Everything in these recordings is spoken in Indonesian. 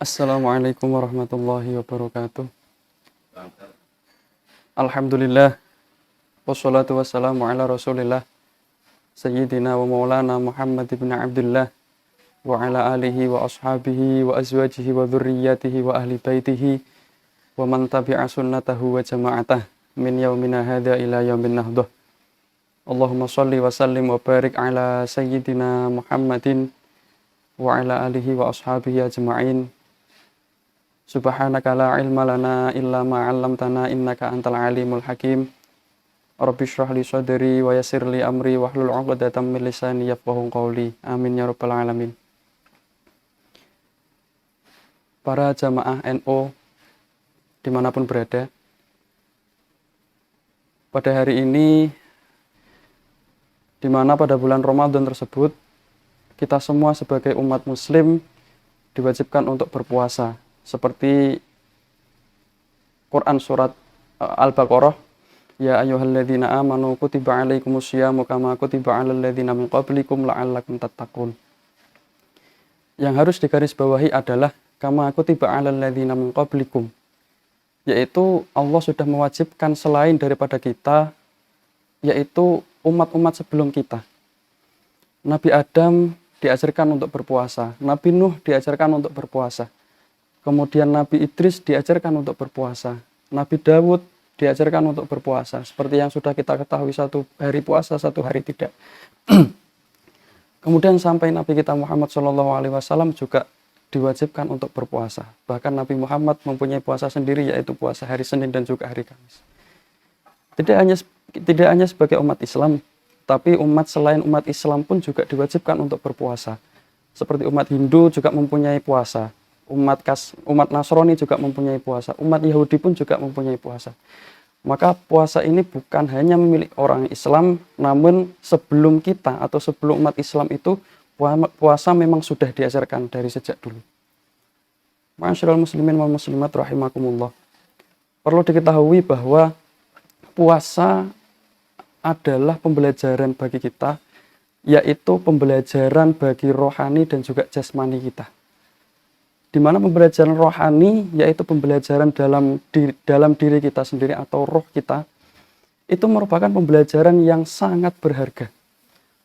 Assalamualaikum warahmatullahi wabarakatuh. Alhamdulillah. Wassalatu wassalamu ala rasulillah. Sayyidina wa maulana Muhammad ibn Abdullah. Wa ala alihi wa ashabihi wa azwajihi wa dhurriyyatihi wa ahli baitihi. Wa man tabi'a sunnatahu wa jama'atah. Min yaumina hadha ila yaumin nahdah. Allahumma salli wa sallim wa barik ala Sayyidina Muhammadin. Wa ala alihi wa ashabihi ajma'in. Subhanaka la ilma lana illa ma 'allamtana innaka antal alimul hakim. Rabbi shrah li sadri wa yassir li amri wahlul 'uqdatam min lisani yafqahu qawli. Amin ya rabbal alamin. Para jamaah NU dimanapun berada, pada hari ini, di mana pada bulan Ramadan tersebut kita semua sebagai umat muslim diwajibkan untuk berpuasa. Seperti Quran surat Al-Baqarah, ya ayyuhalladzina amanu kutiba alaikumusyamu kama kutiba alal ladzina min qablikum la'allakum tattaqun. Yang harus digarisbawahi adalah kama kutiba alal ladzina min qablikum, yaitu Allah sudah mewajibkan selain daripada kita, yaitu umat-umat sebelum kita. Nabi Adam diajarkan untuk berpuasa, Nabi Nuh diajarkan untuk berpuasa. Kemudian Nabi Idris diajarkan untuk berpuasa. Nabi Dawud diajarkan untuk berpuasa. Seperti yang sudah kita ketahui, satu hari puasa, satu hari tidak. Kemudian sampai Nabi kita Muhammad SAW juga diwajibkan untuk berpuasa. Bahkan Nabi Muhammad mempunyai puasa sendiri, yaitu puasa hari Senin dan juga hari Kamis. Tidak hanya sebagai umat Islam, tapi umat selain umat Islam pun juga diwajibkan untuk berpuasa. Seperti umat Hindu juga mempunyai puasa. Umat Nasrani juga mempunyai puasa, umat Yahudi pun juga mempunyai puasa. Maka puasa ini bukan hanya milik orang Islam, namun sebelum kita atau sebelum umat Islam itu, puasa memang sudah diajarkan dari sejak dulu. Ma'asyiral muslimin wal muslimat rahimakumullah. Perlu diketahui bahwa puasa adalah pembelajaran bagi kita, yaitu pembelajaran bagi rohani dan juga jasmani kita. Di mana pembelajaran rohani, yaitu pembelajaran dalam diri kita sendiri atau roh kita, itu merupakan pembelajaran yang sangat berharga.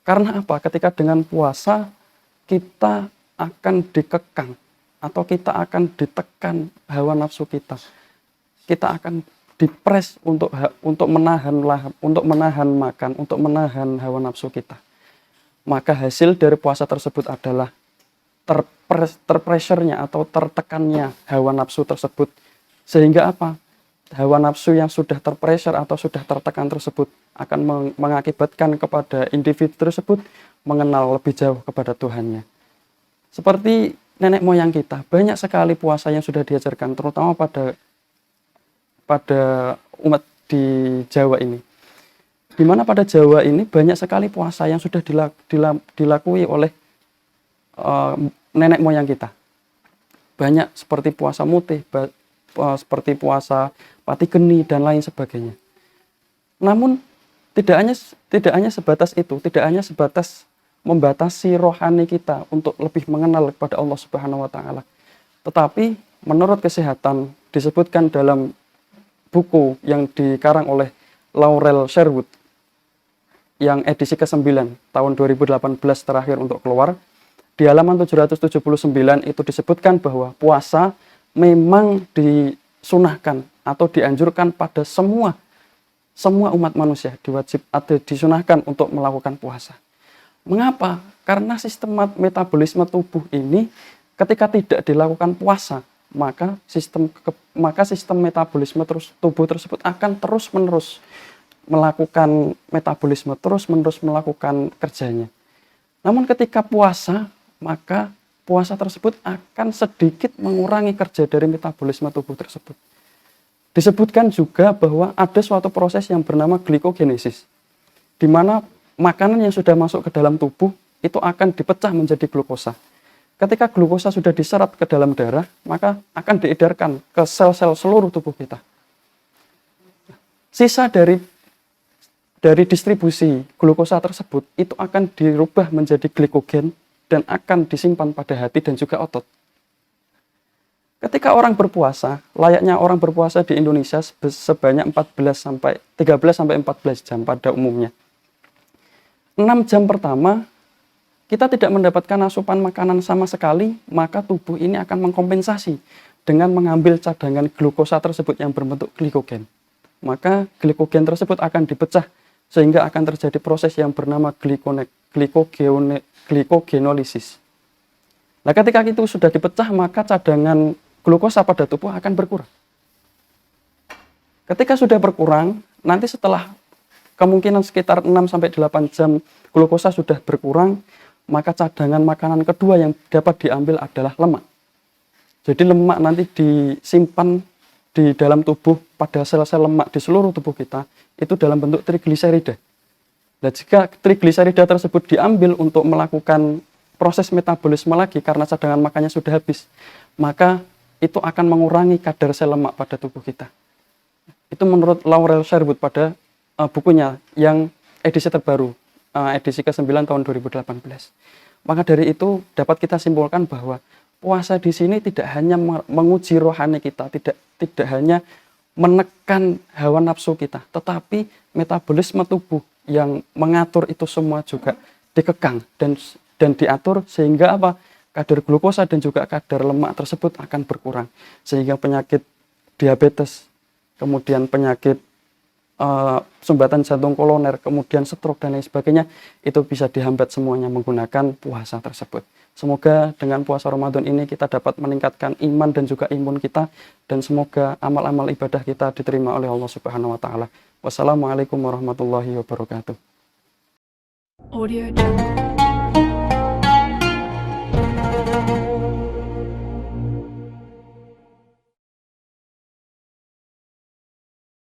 Karena apa? Ketika dengan puasa, kita akan dikekang atau kita akan ditekan hawa nafsu kita. Kita akan dipres untuk menahan makan, untuk menahan hawa nafsu kita. Maka hasil dari puasa tersebut adalah terpressure-nya atau tertekannya hawa nafsu tersebut. Sehingga apa? Hawa nafsu yang sudah terpressure atau sudah tertekan tersebut akan mengakibatkan kepada individu tersebut mengenal lebih jauh kepada Tuhannya. Seperti nenek moyang kita, banyak sekali puasa yang sudah diajarkan, terutama pada umat di Jawa ini. Di mana pada Jawa ini banyak sekali puasa yang sudah dilakui oleh nenek moyang kita. Banyak seperti puasa mutih, seperti puasa pati geni dan lain sebagainya. Namun tidak hanya sebatas itu, tidak hanya sebatas membatasi rohani kita untuk lebih mengenal kepada Allah Subhanahu wa taala. Tetapi menurut kesehatan disebutkan dalam buku yang dikarang oleh Laurel Sherwood yang edisi ke-9 tahun 2018 terakhir untuk keluar. Di halaman 779 itu disebutkan bahwa puasa memang disunahkan atau dianjurkan pada semua umat manusia, disunahkan untuk melakukan puasa. Mengapa? Karena sistem metabolisme tubuh ini ketika tidak dilakukan puasa, maka sistem metabolisme tubuh tersebut akan terus-menerus melakukan metabolisme, terus-menerus melakukan kerjanya. Namun ketika puasa, maka puasa tersebut akan sedikit mengurangi kerja dari metabolisme tubuh tersebut. Disebutkan juga bahwa ada suatu proses yang bernama glikogenesis, di mana makanan yang sudah masuk ke dalam tubuh itu akan dipecah menjadi glukosa. Ketika glukosa sudah diserap ke dalam darah, maka akan diedarkan ke sel-sel seluruh tubuh kita. Sisa dari distribusi glukosa tersebut itu akan dirubah menjadi glikogen dan akan disimpan pada hati dan juga otot. Ketika orang berpuasa, layaknya orang berpuasa di Indonesia sebanyak 13 sampai 14 jam pada umumnya. 6 jam pertama kita tidak mendapatkan asupan makanan sama sekali, maka tubuh ini akan mengkompensasi dengan mengambil cadangan glukosa tersebut yang berbentuk glikogen. Maka glikogen tersebut akan dipecah sehingga akan terjadi proses yang bernama glikogenolisis. Nah, ketika itu sudah dipecah, maka cadangan glukosa pada tubuh akan berkurang. Ketika sudah berkurang, nanti setelah kemungkinan sekitar 6 sampai 8 jam glukosa sudah berkurang, maka cadangan makanan kedua yang dapat diambil adalah lemak. Jadi lemak nanti disimpan di dalam tubuh pada sel-sel lemak di seluruh tubuh kita itu dalam bentuk trigliserida. Nah, jika trigliserida tersebut diambil untuk melakukan proses metabolisme lagi karena cadangan makannya sudah habis, maka itu akan mengurangi kadar sel lemak pada tubuh kita. Itu menurut Laurel Sherwood pada bukunya yang edisi terbaru, edisi ke-9 tahun 2018. Maka dari itu dapat kita simpulkan bahwa puasa di sini tidak hanya menguji rohani kita, tidak hanya menekan hawa nafsu kita, tetapi metabolisme tubuh yang mengatur itu semua juga dikekang dan diatur sehingga apa? Kadar glukosa dan juga kadar lemak tersebut akan berkurang sehingga penyakit diabetes, kemudian penyakit sumbatan jantung koloner, kemudian stroke dan lain sebagainya itu bisa dihambat semuanya menggunakan puasa tersebut. Semoga dengan puasa Ramadan ini kita dapat meningkatkan iman dan juga imun kita dan semoga amal-amal ibadah kita diterima oleh Allah Subhanahu wa taala. Wassalamualaikum warahmatullahi wabarakatuh. Audio Jungle.